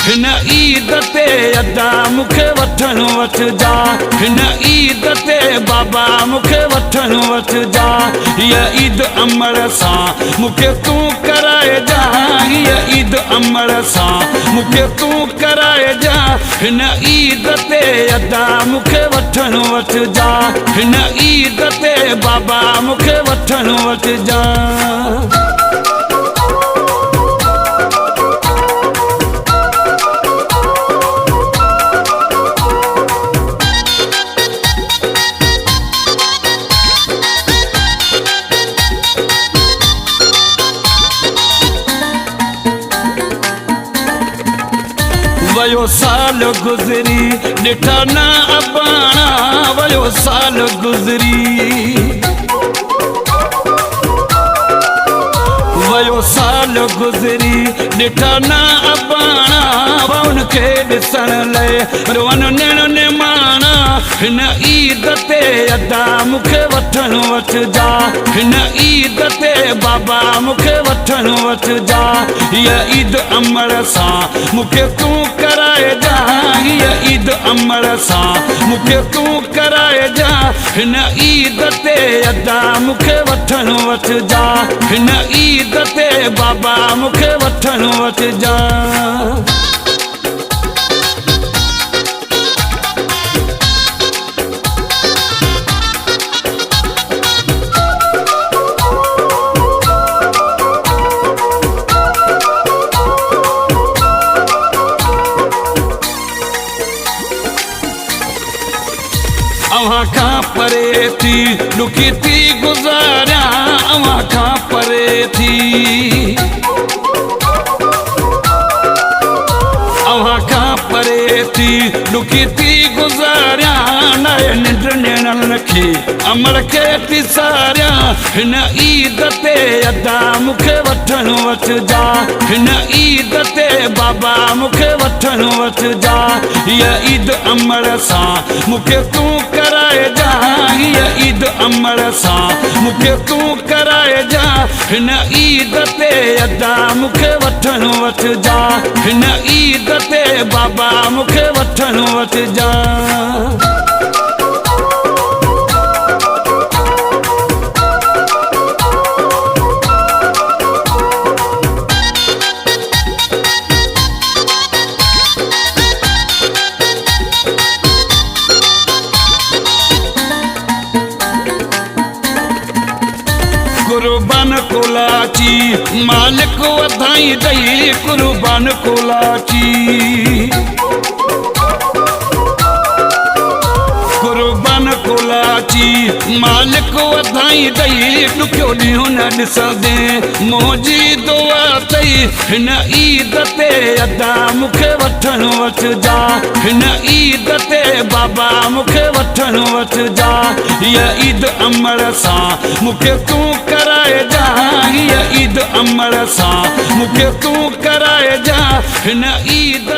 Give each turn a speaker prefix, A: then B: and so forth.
A: हिन ईद ते अदा मूंखे वठण वठजा हिन ईद ते बाबा मूंखे वठण वठजा हीअ ईद अमर सां मूंखे तूं कराइजा हीअ ईद अमर सां मूंखे तूं कराइजा हिन ईद ते अदा मूंखे वठण वठजा हिन ईद ते बाबा मूंखे वठण वठजा वयो साल गुज़री ॾिठा न अबाणा वयो साल गुज़री वयो साल गुज़री ॾिठा न अबाणा उनखे ॾिसण लाइ रोअन नेण निमाणा हिन ईद ते अदा मूंखे वठण वठजा हिन ईद ते बाबा मूंखे वठण वठजा हीअ ईद अमर सां मूंखे तूं कराइजा हीअ ईद अमर सां मूंखे तूं कराइजा हिन ईद ते अदा मूंखे वठण वठजा हिन ईद ते बाबा मूंखे वठण वठजा अवां खां परे थी ॾुखी थी गुज़ारियां अवां खां परे थी अवां खां परे थी ॾुखी थी गुज़ारियां नए निंड नेणनि खे अमर खे थी सारियां हिन ईद ते अदा मूंखे वठण वठजा हिन ईद ते बाबा मूंखे वठण वठजा हीअ ईद अमर सां मूंखे तूं कराइजा हीअ ईद अमर सां मूंखे तूं कराइजा हिन ईद ते अदा मूंखे वठण वठजा हिन ईद ते बाबा मूंखे वठण वठजा कुर्बान कोलाची मालिक वधाई दई कुर्बान कोलाची कुर्बान कोलाची मालिक वधाई दई ॾुखियो ॾींहुं न ॾिसंदे मुंहिंजी दुआ अथई हिन ईद ते अदा मूंखे वठण वठजा हिन ईद ते बाबा मूंखे वठण वठजा हीअ ईद अमर सां मूंखे तूं कराइजा हीअ ईद अमर सां मूंखे तूं कराइजा हिन ईद